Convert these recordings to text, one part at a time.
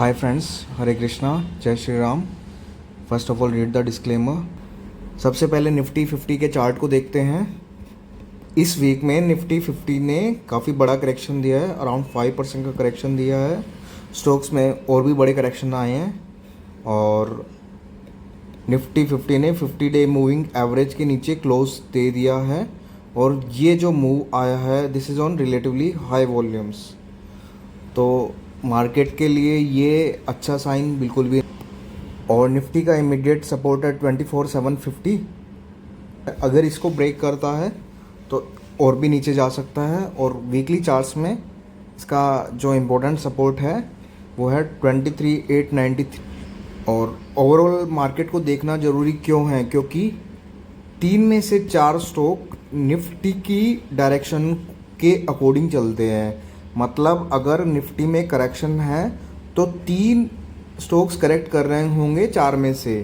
Hi friends, हरे कृष्णा, जय Shri Ram. First of all read the disclaimer. सबसे पहले निफ्टी 50 के चार्ट को देखते हैं। इस वीक में निफ्टी 50 ने काफ़ी बड़ा करेक्शन दिया है, अराउंड 5% का करेक्शन दिया है। स्टॉक्स में और भी बड़े करेक्शन आए हैं और निफ्टी 50 ने 50 डे मूविंग एवरेज के नीचे क्लोज दे दिया है और ये जो मूव आया है this is on relatively high volumes. तो मार्केट के लिए ये अच्छा साइन बिल्कुल भी। और निफ्टी का इमीडिएट सपोर्ट है 24,750। अगर इसको ब्रेक करता है तो और भी नीचे जा सकता है और वीकली चार्ट्स में इसका जो इम्पोर्टेंट सपोर्ट है वो है 23,893। और ओवरऑल मार्केट को देखना ज़रूरी क्यों है, क्योंकि 3 में से 4 स्टॉक निफ्टी की डायरेक्शन के अकॉर्डिंग चलते हैं। मतलब अगर निफ्टी में करेक्शन है तो 3 स्टॉक्स करेक्ट कर रहे होंगे 4 में से,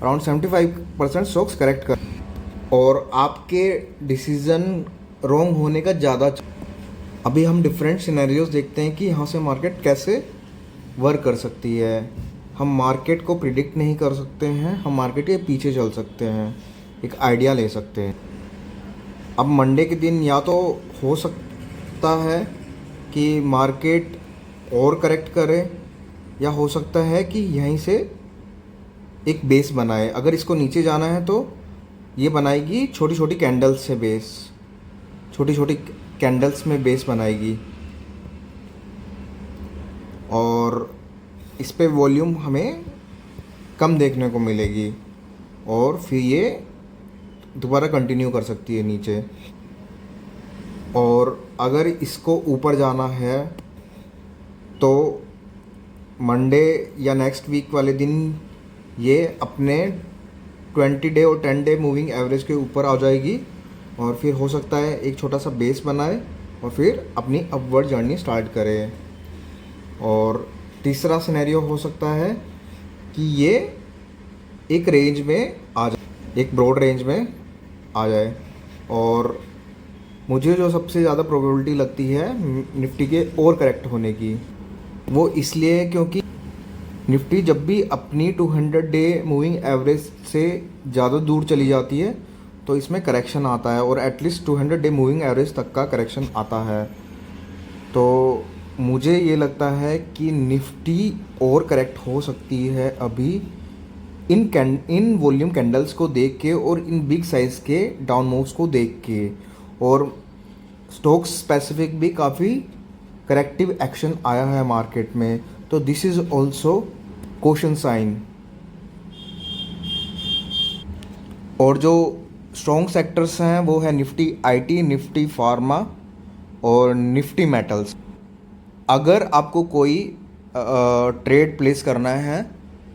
अराउंड 75% स्टॉक्स करेक्ट कर। और आपके डिसीज़न रॉन्ग होने का ज़्यादा। अभी हम डिफरेंट सिनेरियोज देखते हैं कि यहाँ से मार्केट कैसे वर्क कर सकती है। हम मार्केट को प्रिडिक्ट नहीं कर सकते हैं, हम मार्केट के पीछे चल सकते हैं, एक आइडिया ले सकते हैं। अब मंडे के दिन या तो हो सकता है कि मार्केट और करेक्ट करे या हो सकता है कि यहीं से एक बेस बनाए। अगर इसको नीचे जाना है तो ये बनाएगी छोटी छोटी कैंडल्स से बेस, छोटी छोटी कैंडल्स में बेस बनाएगी और इस पे वॉल्यूम हमें कम देखने को मिलेगी और फिर ये दोबारा कंटिन्यू कर सकती है नीचे। और अगर इसको ऊपर जाना है तो मंडे या नेक्स्ट वीक वाले दिन ये अपने 20 डे और 10 डे मूविंग एवरेज के ऊपर आ जाएगी और फिर हो सकता है एक छोटा सा बेस बनाए और फिर अपनी अपवर्ड जर्नी स्टार्ट करे। और तीसरा सिनेरियो हो सकता है कि ये एक रेंज में आ जाए, एक ब्रॉड रेंज में आ जाए। और मुझे जो सबसे ज़्यादा प्रोबेबिलिटी लगती है निफ्टी के और करेक्ट होने की, वो इसलिए क्योंकि निफ्टी जब भी अपनी 200 डे मूविंग एवरेज से ज़्यादा दूर चली जाती है तो इसमें करेक्शन आता है और एटलीस्ट 200 डे मूविंग एवरेज तक का करेक्शन आता है। तो मुझे ये लगता है कि निफ्टी और करेक्ट हो सकती है अभी इन वॉल्यूम कैंडल्स को देख के और इन बिग साइज़ के डाउन मूव्स को देख के। और स्टॉक्स स्पेसिफिक भी काफ़ी करेक्टिव एक्शन आया है मार्केट में, तो this is also question sign. और जो स्ट्रॉन्ग सेक्टर्स हैं वो है निफ्टी आईटी, निफ्टी फार्मा और निफ्टी मेटल्स। अगर आपको कोई ट्रेड प्लेस करना है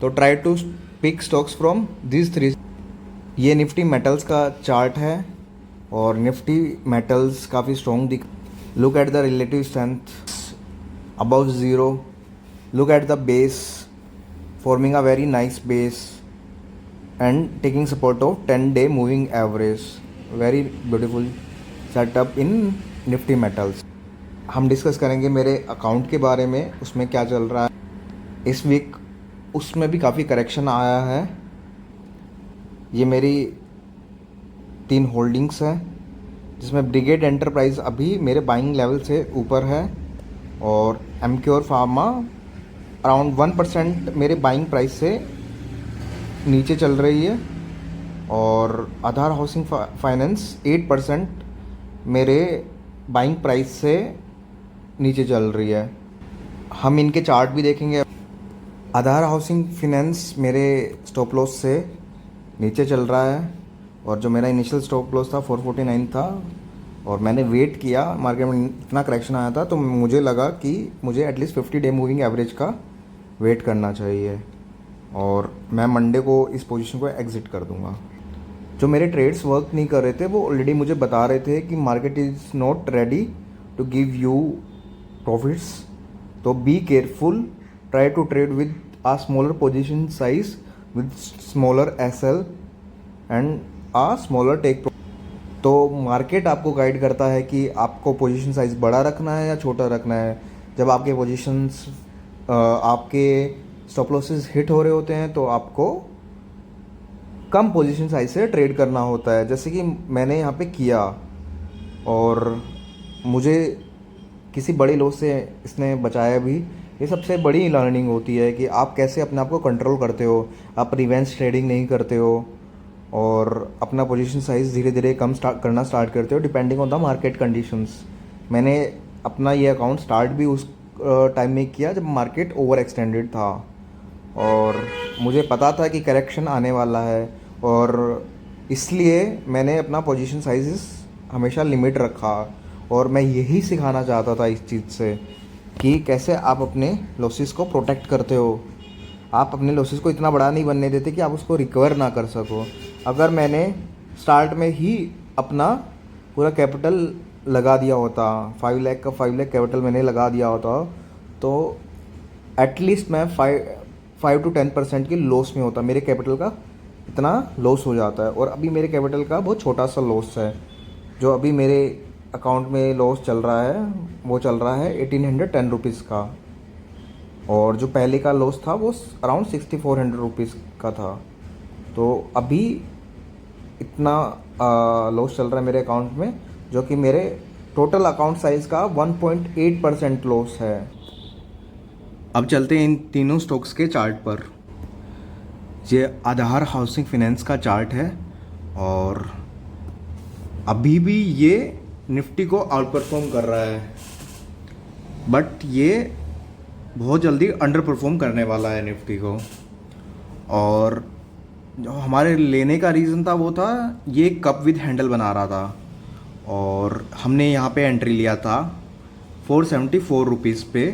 तो try to pick stocks from this 3। ये निफ्टी मेटल्स का चार्ट है और निफ्टी मेटल्स काफ़ी स्ट्रॉन्ग दिख। Look at the relative strength about zero, look at the base forming a very nice base and taking support of 10 day moving average. Very beautiful setup in Nifty metals. हम discuss करेंगे मेरे account के बारे में, उसमें क्या चल रहा है इस वीक। उसमें भी काफ़ी करेक्शन आया है। ये मेरी 3 होल्डिंग्स हैं जिसमें ब्रिगेड एंटरप्राइज अभी मेरे बाइंग लेवल से ऊपर है और एमक्योर फार्मा अराउंड 1% मेरे बाइंग प्राइस से नीचे चल रही है और आधार हाउसिंग फाइनेंस 8% मेरे बाइंग प्राइस से नीचे चल रही है। हम इनके चार्ट भी देखेंगे। आधार हाउसिंग फाइनेंस मेरे स्टॉप लॉस से नीचे चल रहा है और जो मेरा इनिशियल स्टॉप लॉस था 449 था और मैंने वेट किया, मार्केट में इतना करेक्शन आया था तो मुझे लगा कि मुझे एटलीस्ट 50 डे मूविंग एवरेज का वेट करना चाहिए और मैं मंडे को इस पोजीशन को एग्ज़िट कर दूंगा। जो मेरे ट्रेड्स वर्क नहीं कर रहे थे वो ऑलरेडी मुझे बता रहे थे कि market is not ready to give you profits, तो be careful, try to trade with a smaller position size with smaller SL and a smaller take. तो मार्केट आपको गाइड करता है कि आपको पोजीशन साइज़ बड़ा रखना है या छोटा रखना है। जब आपके पोजीशंस आपके स्टॉप लॉसेस हिट हो रहे होते हैं तो आपको कम पोजीशन साइज से ट्रेड करना होता है, जैसे कि मैंने यहाँ पे किया और मुझे किसी बड़ी लॉस से इसने बचाया भी। ये सबसे बड़ी लर्निंग होती है कि आप कैसे अपने आप को कंट्रोल करते हो, आप रिवेंज ट्रेडिंग नहीं करते हो और अपना पोजीशन साइज़ धीरे धीरे कम करना स्टार्ट करते हो depending on the market conditions. मैंने अपना ये अकाउंट स्टार्ट भी उस टाइम में किया जब मार्केट ओवर एक्सटेंडेड था और मुझे पता था कि करेक्शन आने वाला है और इसलिए मैंने अपना पोजीशन साइज़ हमेशा लिमिट रखा और मैं यही सिखाना चाहता था इस चीज़ से कि कैसे आप अपने लॉसेस को प्रोटेक्ट करते हो। आप अपने लॉसेस को इतना बड़ा नहीं बनने देते कि आप उसको रिकवर ना कर सको। अगर मैंने स्टार्ट में ही अपना पूरा कैपिटल लगा दिया होता, 5 लाख का 5 लाख कैपिटल मैंने लगा दिया होता तो एटलीस्ट मैं 5 to 10% की लॉस में होता। मेरे कैपिटल का इतना लॉस हो जाता है और अभी मेरे कैपिटल का बहुत छोटा सा लॉस है। जो अभी मेरे अकाउंट में लॉस चल रहा है वो चल रहा है 1810 रुपीज़ का और जो पहले का लॉस था वो अराउंड 6400 रुपीज़ का था। तो अभी इतना लॉस चल रहा है मेरे अकाउंट में जो कि मेरे टोटल अकाउंट साइज़ का 1.8% लॉस है। अब चलते हैं इन तीनों स्टॉक्स के चार्ट पर। ये आधार हाउसिंग फाइनेंस का चार्ट है और अभी भी ये निफ्टी को आउट परफॉर्म कर रहा है, बट ये बहुत जल्दी अंडर परफॉर्म करने वाला है निफ्टी को। और जो हमारे लेने का रीज़न था वो था ये कप विद हैंडल बना रहा था और हमने यहाँ पे एंट्री लिया था 474 रुपीज़ पे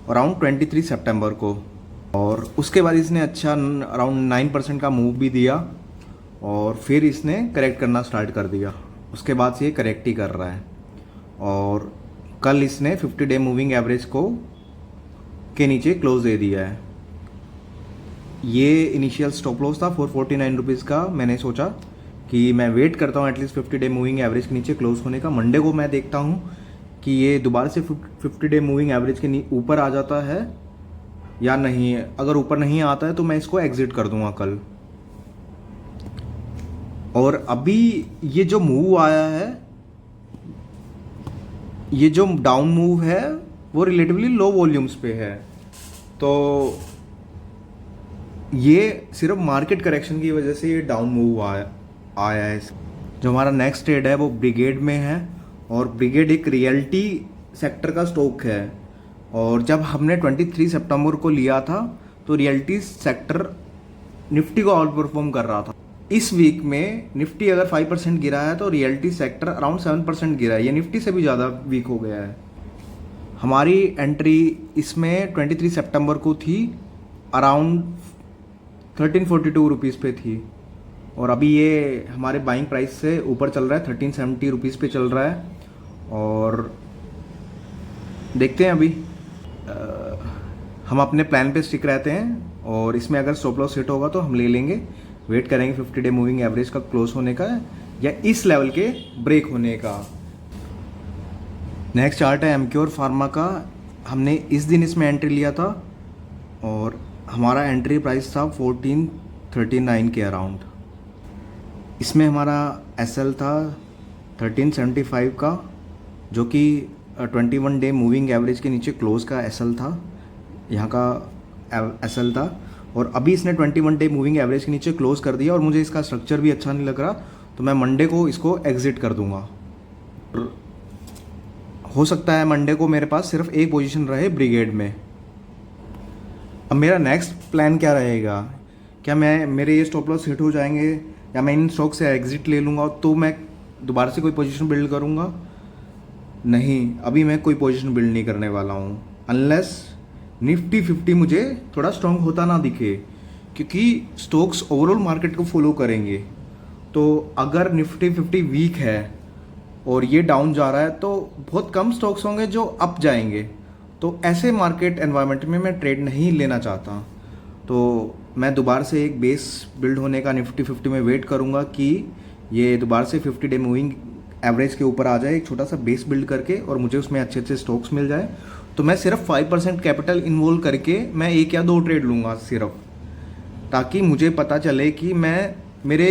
अराउंड 23 सितंबर को और उसके बाद इसने अच्छा अराउंड 9% का मूव भी दिया और फिर इसने करेक्ट करना स्टार्ट कर दिया। उसके बाद से ये करेक्ट ही कर रहा है और कल इसने 50 डे मूविंग एवरेज को के नीचे क्लोज दे दिया है। ये इनिशियल स्टॉप लॉस था 449 रुपीज़ का। मैंने सोचा कि मैं वेट करता हूँ एटलीस्ट 50 डे मूविंग एवरेज के नीचे क्लोज होने का। मंडे को मैं देखता हूँ कि ये दोबारा से 50 डे मूविंग एवरेज के ऊपर आ जाता है या नहीं। अगर ऊपर नहीं आता है तो मैं इसको एग्जिट कर दूंगा कल। और अभी ये जो मूव आया है, ये जो डाउन मूव है वो रिलेटिवली लो वॉल्यूम्स पे है, तो ये सिर्फ मार्केट करेक्शन की वजह से ये डाउन मूव आया है। जो हमारा नेक्स्ट ट्रेड है वो ब्रिगेड में है और ब्रिगेड एक रियल्टी सेक्टर का स्टॉक है और जब हमने 23 सितंबर को लिया था तो रियल्टी सेक्टर निफ्टी को आउट परफॉर्म कर रहा था। इस वीक में निफ्टी अगर 5% गिरा है तो रियल्टी सेक्टर अराउंड 7% गिरा है। ये निफ्टी से भी ज़्यादा वीक हो गया है। हमारी एंट्री इसमें 23 सितंबर को थी अराउंड 1342 रुपीज़ पे थी और अभी ये हमारे बाइंग प्राइस से ऊपर चल रहा है, 1370 रुपीज़ पे चल रहा है। और देखते हैं अभी हम अपने प्लान पे स्टिक रहते हैं और इसमें अगर स्टॉप लॉस हिट होगा तो हम ले लेंगे। वेट करेंगे 50 डे मूविंग एवरेज का क्लोज होने का या इस लेवल के ब्रेक होने का। नेक्स्ट चार्ट है एमक्योर फार्मा का। हमने इस दिन इसमें एंट्री लिया था और हमारा एंट्री प्राइस था 1439 के अराउंड। इसमें हमारा एसएल था 1375 का जो कि 21 डे मूविंग एवरेज के नीचे क्लोज का एसएल था, यहाँ का एसएल था। और अभी इसने 21 डे मूविंग एवरेज के नीचे क्लोज कर दिया और मुझे इसका स्ट्रक्चर भी अच्छा नहीं लग रहा, तो मैं मंडे को इसको एग्जिट कर दूंगा। हो सकता है मंडे को मेरे पास सिर्फ एक पोजीशन रहे ब्रिगेड में। अब मेरा नेक्स्ट प्लान क्या रहेगा? क्या मेरे ये स्टॉप लॉस हिट हो जाएंगे या मैं इन स्टॉक से एग्जिट ले लूँगा तो मैं दोबारा से कोई पोजीशन बिल्ड करूँगा? नहीं, अभी मैं कोई पोजीशन बिल्ड नहीं करने वाला हूँ अनलेस निफ्टी 50 मुझे थोड़ा स्ट्रॉन्ग होता ना दिखे, क्योंकि स्टॉक्स ओवरऑल मार्केट को फॉलो करेंगे। तो अगर निफ्टी 50 वीक है और ये डाउन जा रहा है तो बहुत कम स्टॉक्स होंगे जो अप जाएंगे। तो ऐसे मार्केट एनवायरनमेंट में मैं ट्रेड नहीं लेना चाहता। तो मैं दोबारा से एक बेस बिल्ड होने का निफ्टी 50 में वेट करूँगा कि ये दोबारा से 50 डे मूविंग एवरेज के ऊपर आ जाए, एक छोटा सा बेस बिल्ड करके, और मुझे उसमें अच्छे अच्छे स्टॉक्स मिल जाए तो मैं सिर्फ 5% कैपिटल इन्वॉल्व करके मैं 1 या 2 ट्रेड लूँगा सिर्फ, ताकि मुझे पता चले कि मेरे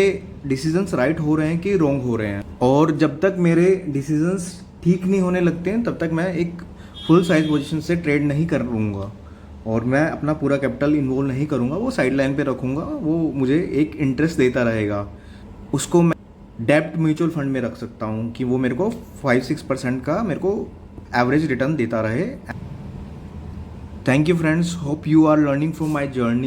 डिसीजंस राइट हो रहे हैं कि रॉन्ग हो रहे हैं। और जब तक मेरे डिसीजंस ठीक नहीं होने लगते हैं तब तक मैं एक फुल साइज पोजीशन से ट्रेड नहीं करूँगा और मैं अपना पूरा कैपिटल इन्वॉल्व नहीं करूँगा, वो साइड लाइन पे रखूँगा। वो मुझे एक इंटरेस्ट देता रहेगा, उसको मैं डेब्ट म्यूचुअल फंड में रख सकता हूँ कि वो मेरे को 5-6% का मेरे को एवरेज रिटर्न देता रहे। Thank you friends, hope you are learning from my journey.